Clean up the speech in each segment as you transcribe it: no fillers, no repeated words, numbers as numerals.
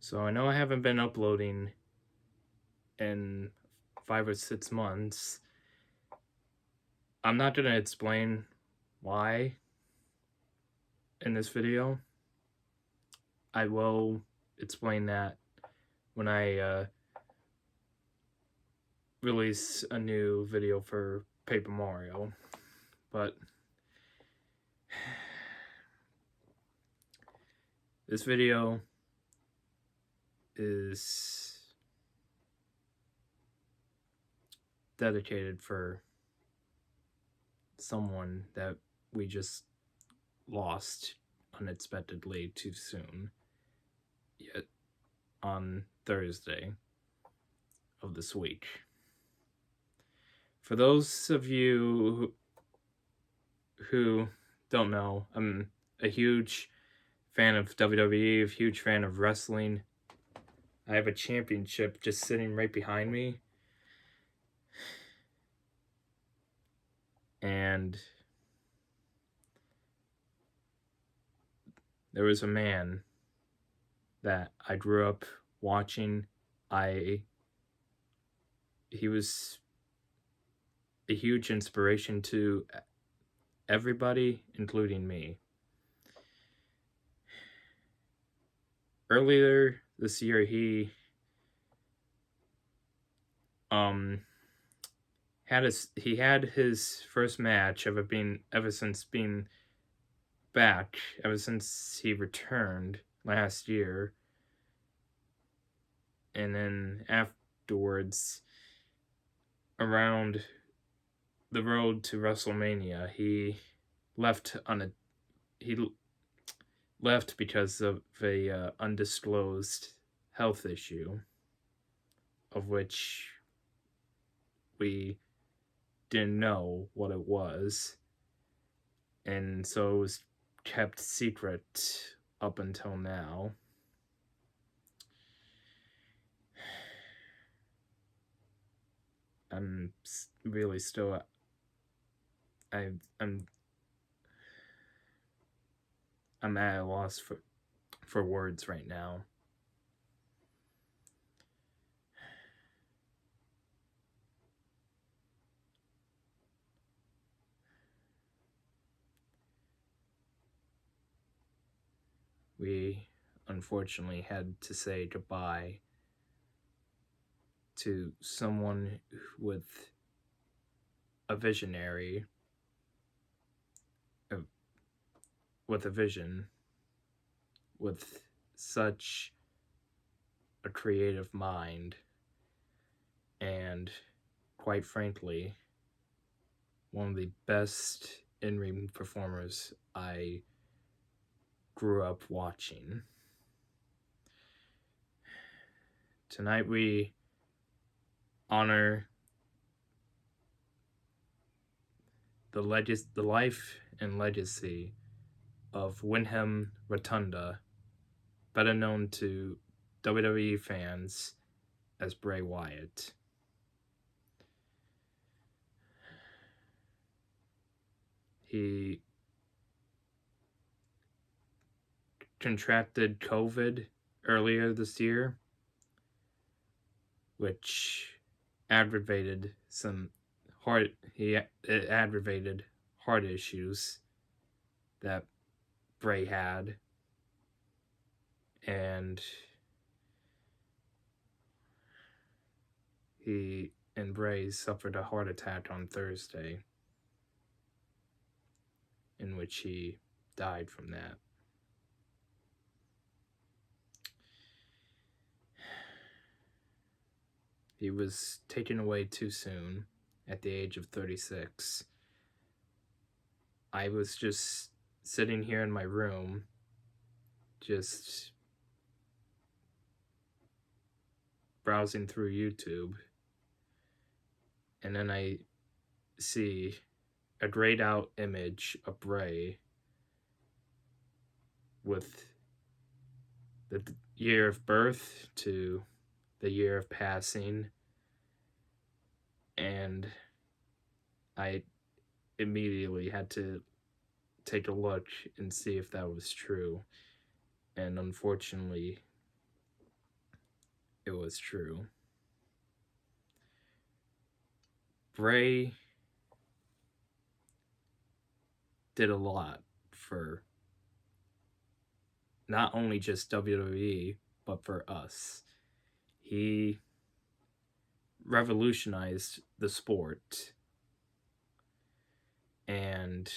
So I know I haven't been uploading in 5 or 6 months. I'm not going to explain why in this video. I will explain that when I release a new video for Paper Mario. But this video is dedicated for someone that we just lost unexpectedly too soon, yet on Thursday of this week. For those of you who don't know, I'm a huge fan of WWE, a huge fan of wrestling. I have a championship just sitting right behind me. And there was a man that I grew up watching. He was a huge inspiration to everybody, including me. Earlier this year, he had his first match ever since he returned last year. And then afterwards, around the road to WrestleMania, he left because of a undisclosed health issue, of which we didn't know what it was, and so it was kept secret up until now. I'm really still I'm at a loss for words right now. We unfortunately had to say goodbye to someone with a visionary, with a vision, with such a creative mind, and quite frankly, one of the best in-ring performers I grew up watching. Tonight we honor the life and legacy of Windham Rotunda, better known to WWE fans as Bray Wyatt. He contracted COVID earlier this year, which aggravated heart issues that Bray had, and Bray suffered a heart attack on Thursday, in which he died from that. He was taken away too soon at the age of 36. I was just sitting here in my room, just browsing through YouTube, and then I see a grayed out image of Bray with the year of birth to the year of passing, and I immediately had to take a look and see if that was true. And unfortunately, it was true. Bray did a lot for not only just WWE, but for us. He revolutionized the sport, and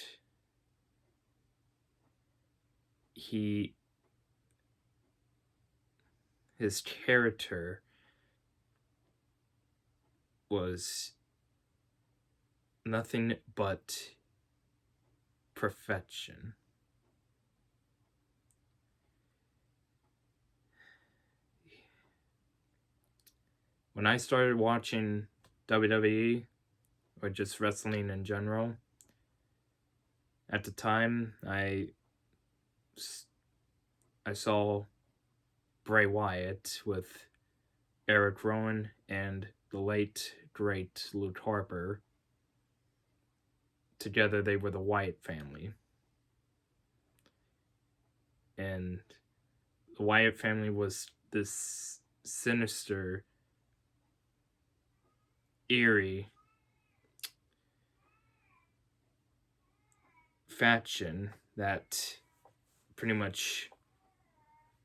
his character was nothing but perfection. When I started watching WWE, or just wrestling in general, at the time I saw Bray Wyatt with Eric Rowan and the late great Luke Harper. Together they were the Wyatt family. And the Wyatt family was this sinister, eerie faction that pretty much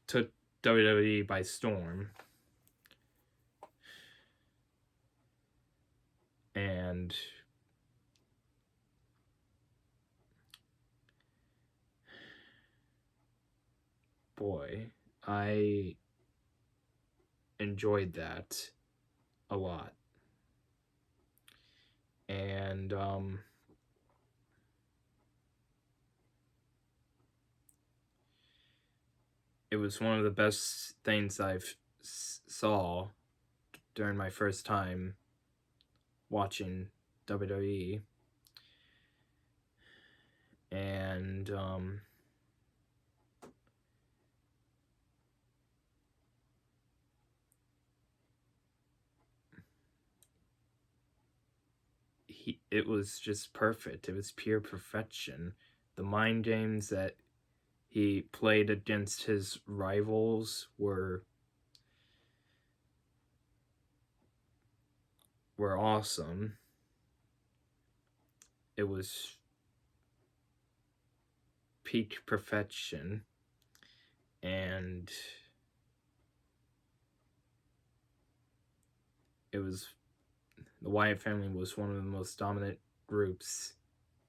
took WWE by storm. And boy, I enjoyed that a lot. And it was one of the best things I've saw during my first time watching WWE. And it was just perfect. It was pure perfection. The mind games that he played against his rivals were awesome. It was peak perfection, and the Wyatt family was one of the most dominant groups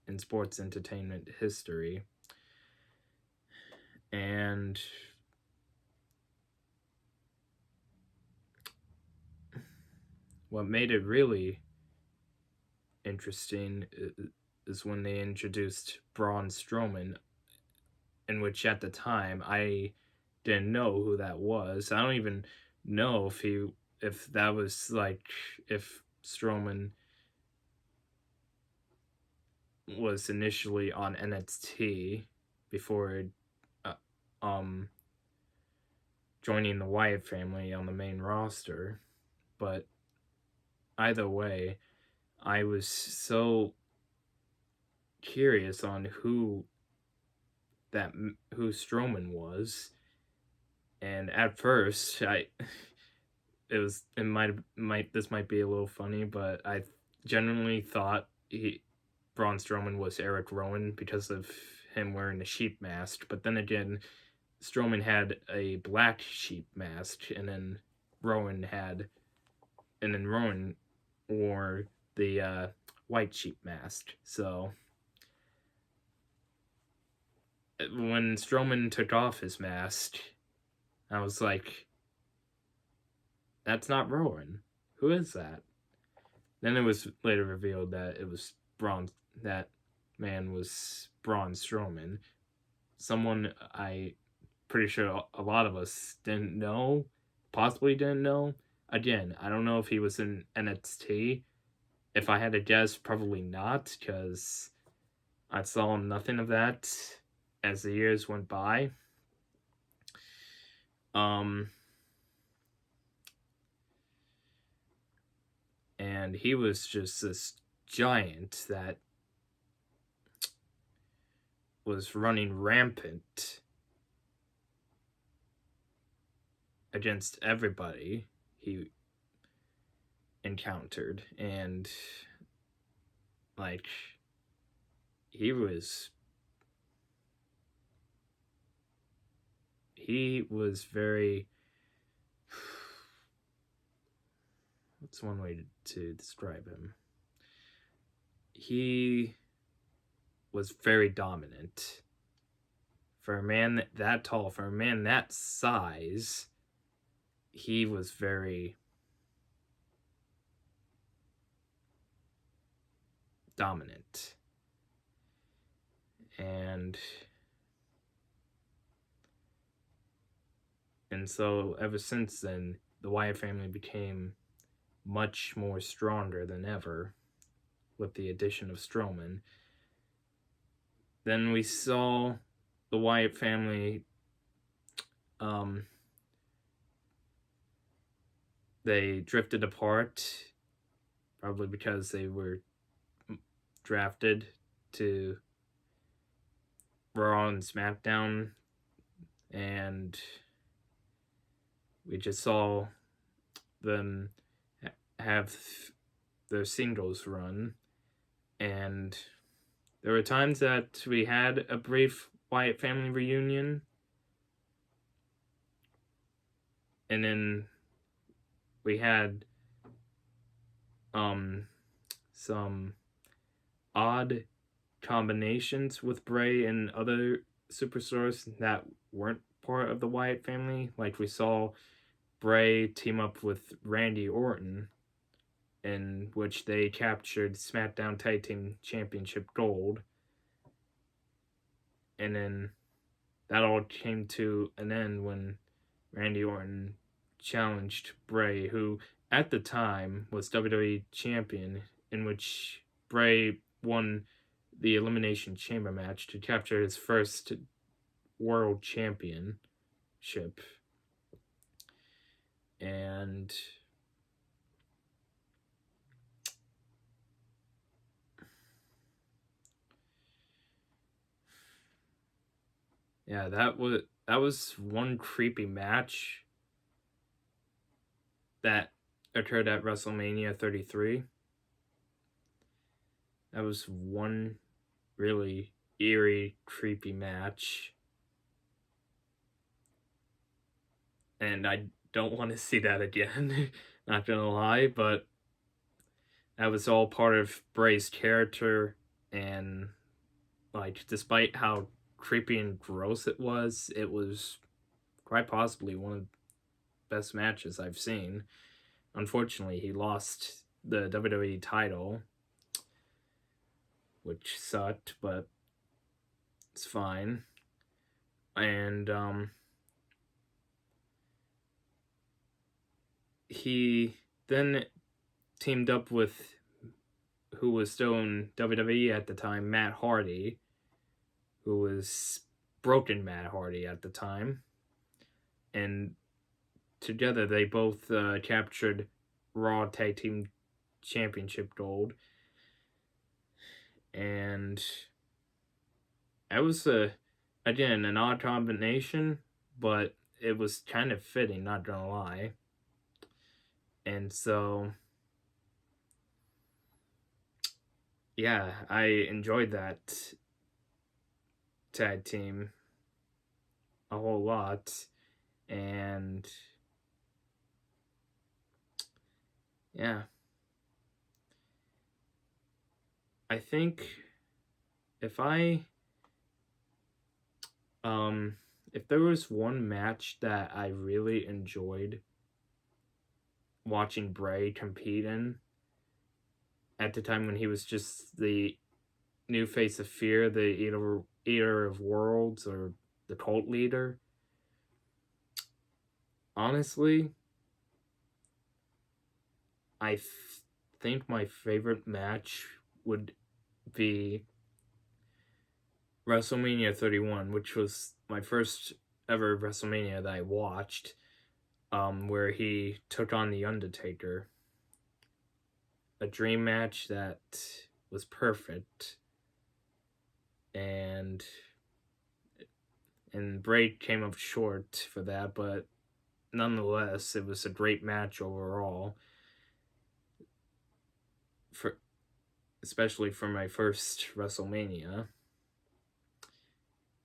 in sports entertainment history. And what made it really interesting is when they introduced Braun Strowman, in which at the time I didn't know who that was. I don't even know if that was like if Strowman was initially on NXT before joining the Wyatt family on the main roster. But either way, I was so curious on who Strowman was, and at first this might be a little funny, but I genuinely thought Braun Strowman was Eric Rowan because of him wearing the sheep mask. But then again, Strowman had a black sheep mask, and then Rowan wore the white sheep mask. So when Strowman took off his mask, I was like, that's not Rowan. Who is that? Then it was later revealed that it was that man was Braun Strowman. Someone I pretty sure a lot of us possibly didn't know. Again, I don't know if he was in NXT. If I had to guess, probably not, because I saw nothing of that as the years went by. And he was just this giant that was running rampant against everybody. he encountered, and like he was very, what's one way to describe him? He was very dominant. For a man that tall, for a man that size, he was very dominant. And so ever since then, the Wyatt family became much more stronger than ever with the addition of Strowman. Then we saw the Wyatt family, they drifted apart, probably because they were drafted to Raw and SmackDown, and we just saw them have their singles run, and there were times that we had a brief Wyatt family reunion, and then we had some odd combinations with Bray and other superstars that weren't part of the Wyatt family. Like we saw Bray team up with Randy Orton, in which they captured SmackDown Tag Team Championship Gold. And then that all came to an end when Randy Orton challenged Bray, who at the time was WWE Champion, in which Bray won the Elimination Chamber match to capture his first World Championship. And yeah, that was one creepy match that occurred at WrestleMania 33. That was one really eerie, creepy match. And I don't want to see that again, not gonna lie, but that was all part of Bray's character, and like, despite how creepy and gross it was quite possibly one of the best matches I've seen. Unfortunately, he lost the WWE title, which sucked, but it's fine. And he then teamed up with, who was still in WWE at the time, Matt Hardy, who was Broken Matt Hardy at the time. And together they both captured Raw Tag Team Championship Gold. And that was, again, an odd combination, but it was kind of fitting, not gonna lie. And so, yeah, I enjoyed that tag team a whole lot. And yeah, I think if there was one match that I really enjoyed watching Bray compete in at the time, when he was just the new face of Fear, the eater of worlds, or the cult leader, honestly, I think my favorite match would be WrestleMania 31, which was my first ever WrestleMania that I watched, where he took on The Undertaker. A dream match that was perfect. And Bray came up short for that, but nonetheless, it was a great match overall. Especially for my first WrestleMania.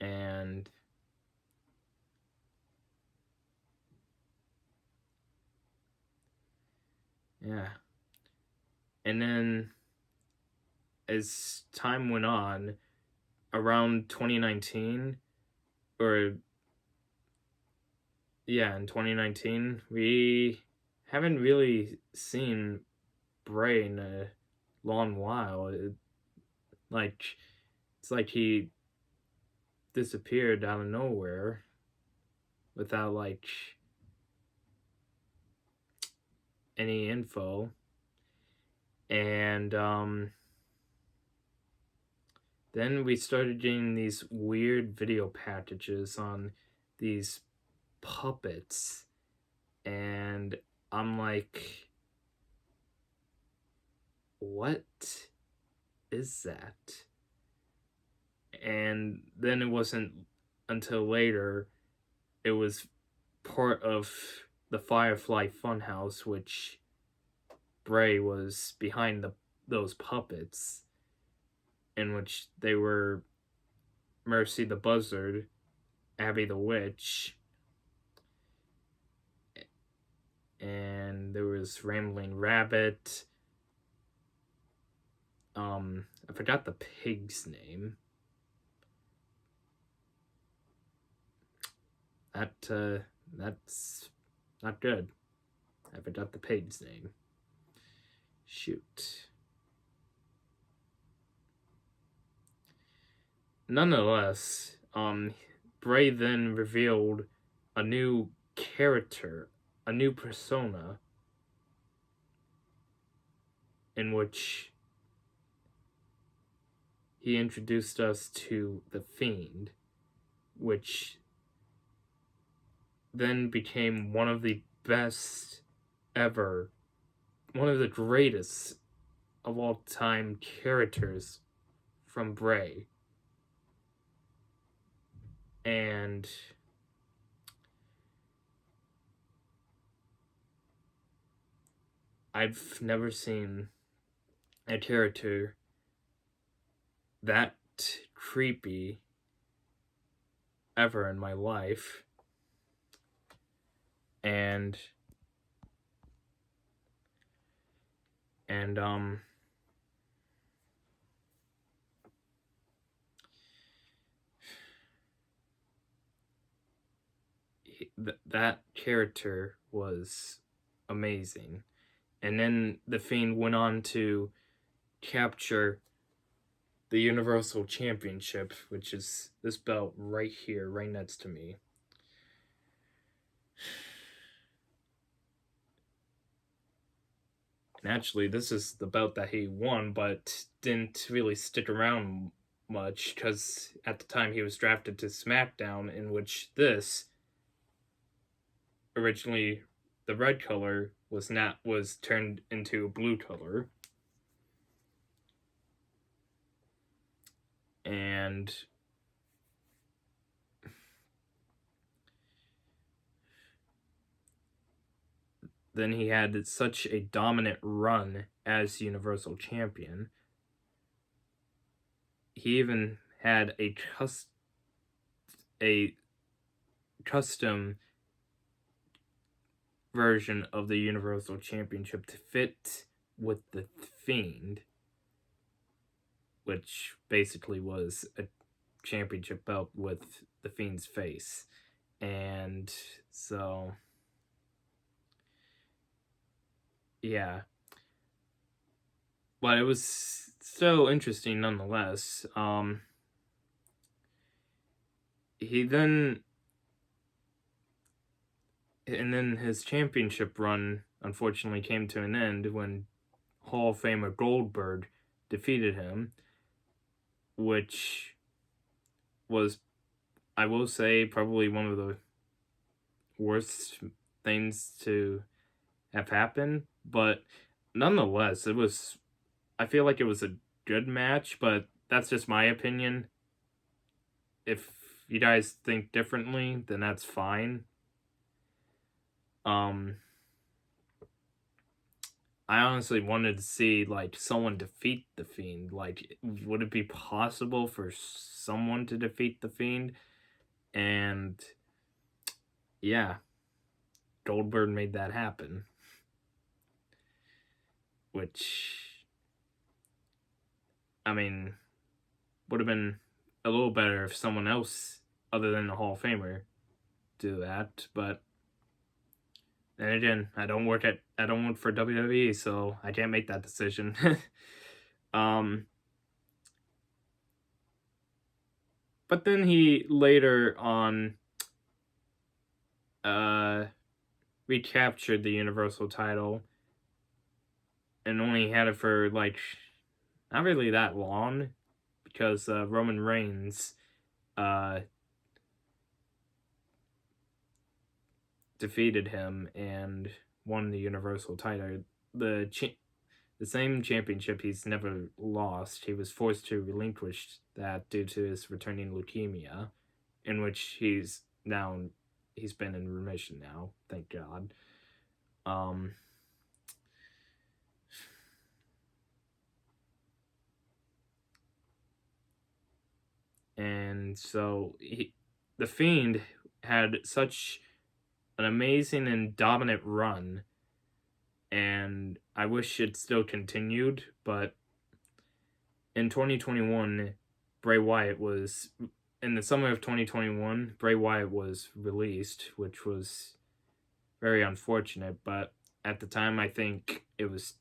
And yeah. And then as time went on, around 2019, or yeah, in 2019, we haven't really seen Bray in a long while. It's like he disappeared out of nowhere without like any info. And then we started getting these weird video packages on these puppets, and I'm like, what is that? And then it wasn't until later it was part of the Firefly Funhouse, which Bray was behind those puppets, in which they were Mercy the Buzzard, Abby the Witch, and there was Rambling Rabbit. I forgot the pig's name. That's not good. I forgot the pig's name. Shoot. Nonetheless, Bray then revealed a new character, a new persona, in which he introduced us to the Fiend, which then became one of the best ever, one of the greatest of all time characters from Bray. And I've never seen a character that creepy ever in my life. And that character was amazing. And then the Fiend went on to capture the Universal Championship, which is this belt right here, right next to me. And actually, this is the belt that he won, but didn't really stick around much, because at the time he was drafted to SmackDown, in which this, originally the red color, was turned into a blue color. And then he had such a dominant run as Universal Champion. He even had a custom version of the Universal Championship to fit with the Fiend, which basically was a championship belt with the Fiend's face. And so, yeah. But it was so interesting nonetheless. And then his championship run unfortunately came to an end when Hall of Famer Goldberg defeated him, which was, I will say, probably one of the worst things to have happened. But nonetheless, I feel like it was a good match, but that's just my opinion. If you guys think differently, then that's fine. Um, I honestly wanted to see like someone defeat the Fiend. Like, would it be possible for someone to defeat the Fiend? And yeah, Goldberg made that happen, which I mean would have been a little better if someone else other than the Hall of Famer do that. But then again, I don't work for WWE, so I can't make that decision. um, but then he later on recaptured the Universal title and only had it for like not really that long because Roman Reigns defeated him and won the Universal title. The same championship he's never lost. He was forced to relinquish that due to his returning leukemia, in which he's been in remission now, thank God. And so the Fiend had such an amazing and dominant run, and I wish it still continued, but in 2021, Bray Wyatt was in the summer of 2021, Bray Wyatt was released, which was very unfortunate, but at the time I think it was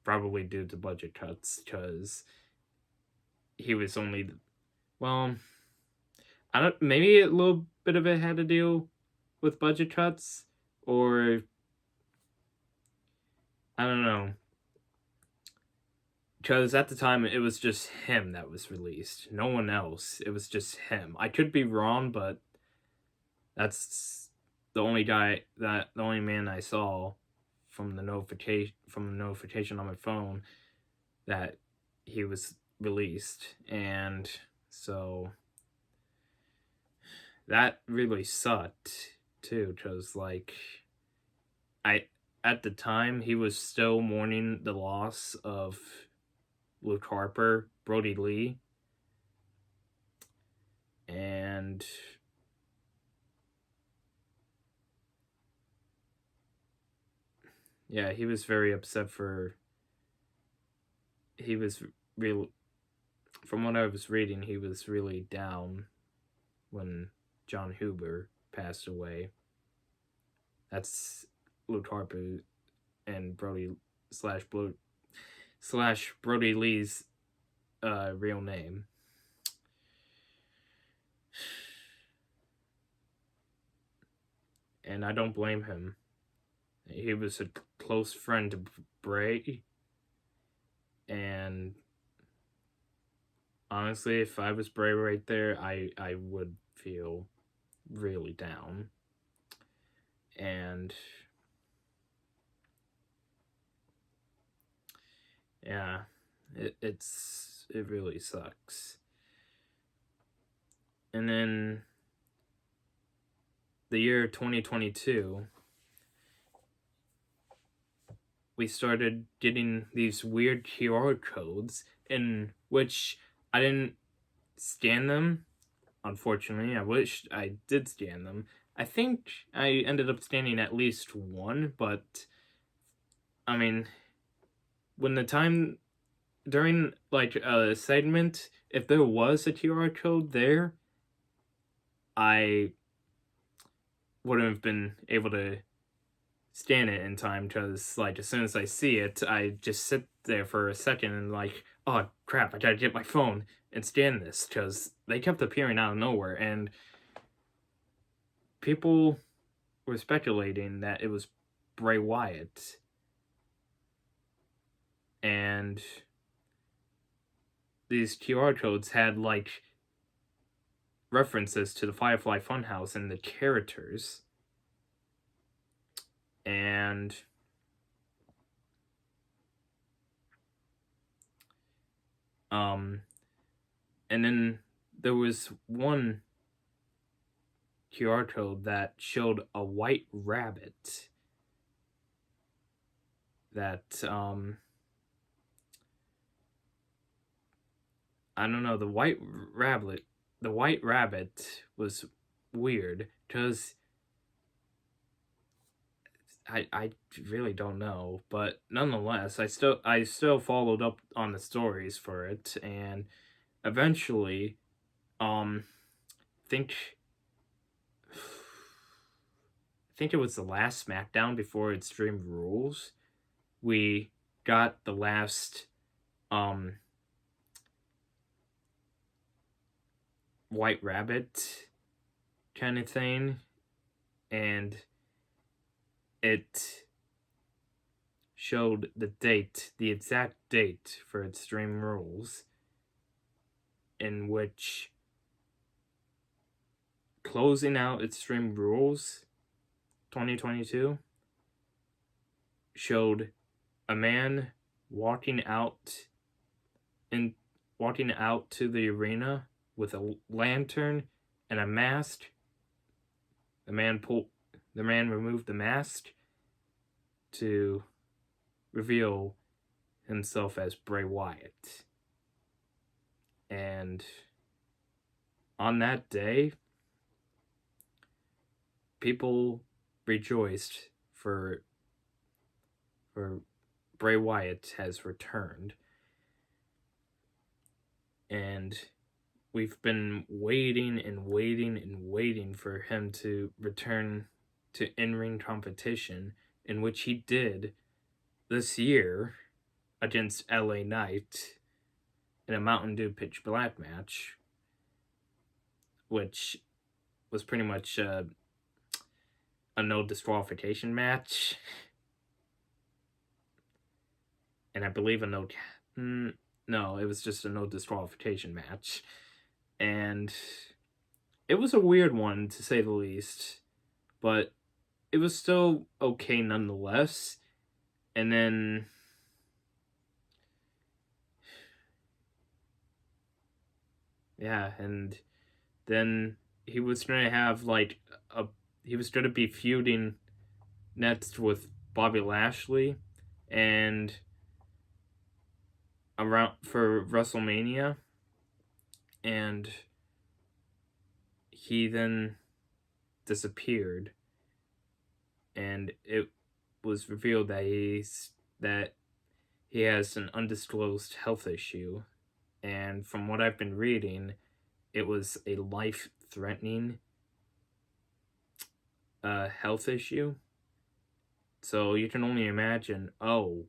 probably due to budget cuts because he was only well, I don't maybe a little bit of it had to do with budget cuts or I don't know. Because at the time it was just him that was released. No one else. It was just him. I could be wrong, but that's the only man I saw from the notification on my phone that he was released. And so that really sucked too, because like at the time he was still mourning the loss of Luke Harper, Brody Lee, and yeah, he was very upset he was real from what I was reading, he was really down when John Huber passed away. That's Luke Harper and Brody slash Brody Lee's real name. And I don't blame him. He was a close friend to Bray. And honestly, if I was Bray right there, I would feel really down. And yeah, it really sucks. And then the year 2022, we started getting these weird QR codes in which I didn't scan them. Unfortunately, I wish I did scan them. I think I ended up scanning at least one, but I mean, when the time during like a segment, if there was a QR code there, I wouldn't have been able to scan it in time because like as soon as I see it, I just sit there for a second and like, oh crap, I gotta get my phone and scan this because they kept appearing out of nowhere and people were speculating that it was Bray Wyatt. And these QR codes had like references to the Firefly Funhouse and the characters. And and then there was one QR code that showed a white rabbit that I don't know, the white rabbit was weird because I really don't know, but nonetheless, I still followed up on the stories for it, and eventually, um, think I think it was the last SmackDown before Extreme Rules. We got the last um White Rabbit kind of thing, and it showed the exact date for Extreme Rules, in which closing out Extreme Rules 2022 showed a man walking out in walking out to the arena with a lantern and a mask. The man removed the mask to reveal himself as Bray Wyatt. And on that day, people rejoiced for Bray Wyatt has returned. And we've been waiting and waiting and waiting for him to return to in-ring competition, in which he did this year against LA Knight in a Mountain Dew Pitch Black match, which was pretty much a no disqualification match, and I believe no, it was just a no disqualification match, and it was a weird one to say the least, but it was still okay nonetheless. And then yeah, and then he was going to have he was going to be feuding next with Bobby Lashley and around for WrestleMania, and he then disappeared, and it was revealed that he has an undisclosed health issue, and from what I've been reading, it was a life-threatening health issue. So you can only imagine, oh,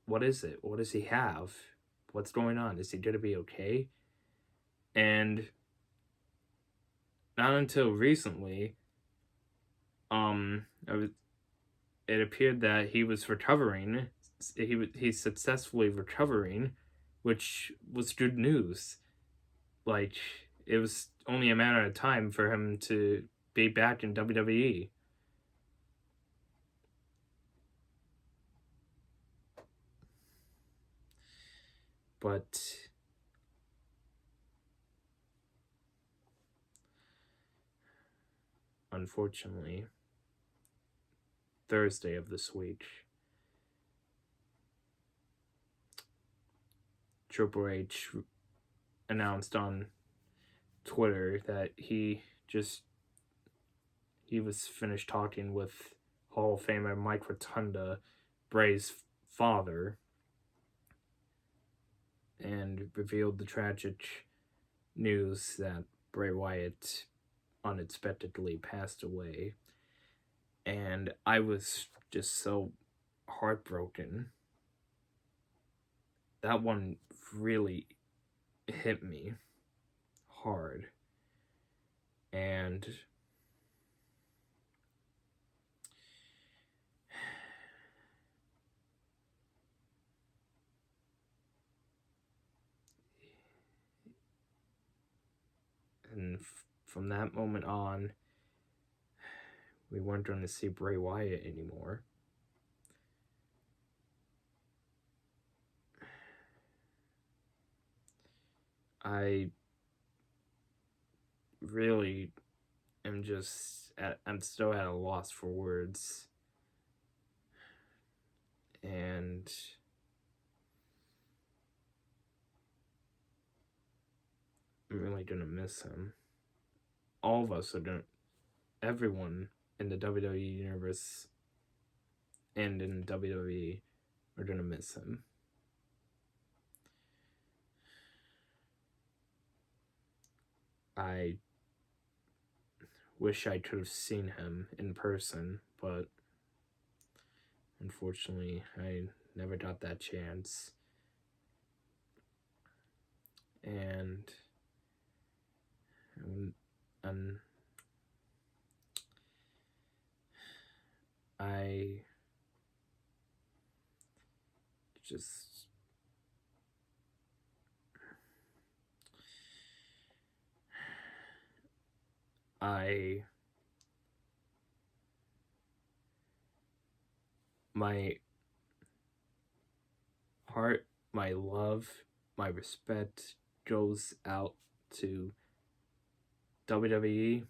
what is it? What does he have? What's going on? Is he gonna be okay? And not until recently, it appeared that he was recovering. He's successfully recovering, which was good news. Like, it was only a matter of time for him to be back in WWE. But unfortunately, Thursday of this week, Triple H announced on Twitter that he was finished talking with Hall of Famer Mike Rotunda, Bray's father, and revealed the tragic news that Bray Wyatt unexpectedly passed away. And I was just so heartbroken. That one really hit me hard. And from that moment on, we weren't going to see Bray Wyatt anymore. I really I'm still at a loss for words. And I'm really gonna miss him. All of us are gonna, everyone in the WWE universe and in WWE are gonna miss him. I wish I could have seen him in person, but unfortunately, I never got that chance. And I just my heart, my love, my respect goes out to WWE,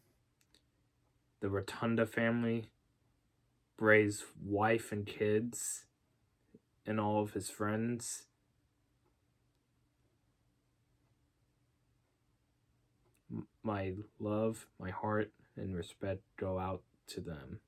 the Rotunda family, Bray's wife and kids, and all of his friends. My love, my heart, and respect go out to them.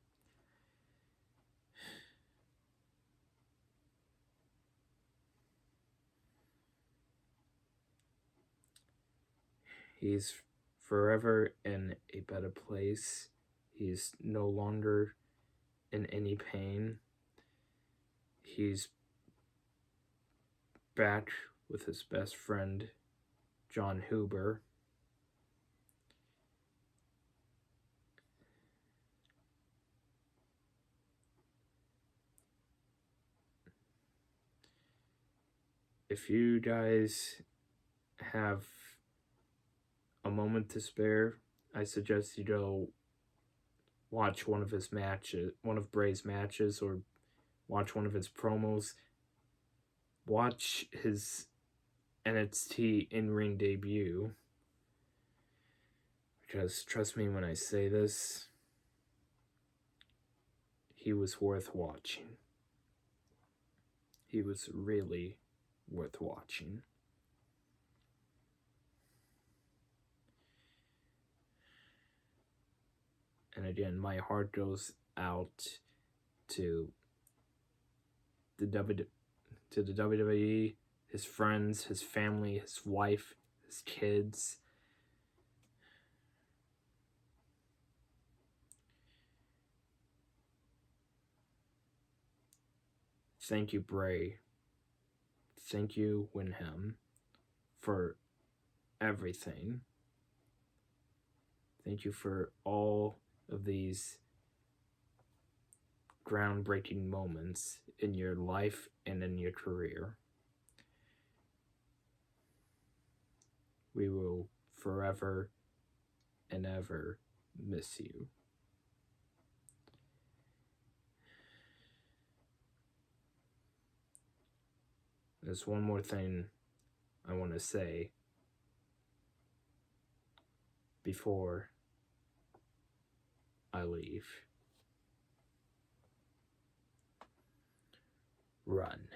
He's forever in a better place. He's no longer in any pain. He's back with his best friend, John Huber. If you guys have a moment to spare, I suggest you go watch one of his matches, one of Bray's matches, or watch one of his promos. Watch his NXT in-ring debut. Because trust me when I say this, he was worth watching. He was really worth watching. And again, my heart goes out to the WWE, his friends, his family, his wife, his kids. Thank you, Bray. Thank you, Windham, for everything. Thank you for all of these groundbreaking moments in your life and in your career. We will forever and ever miss you. There's one more thing I want to say before I leave. Run.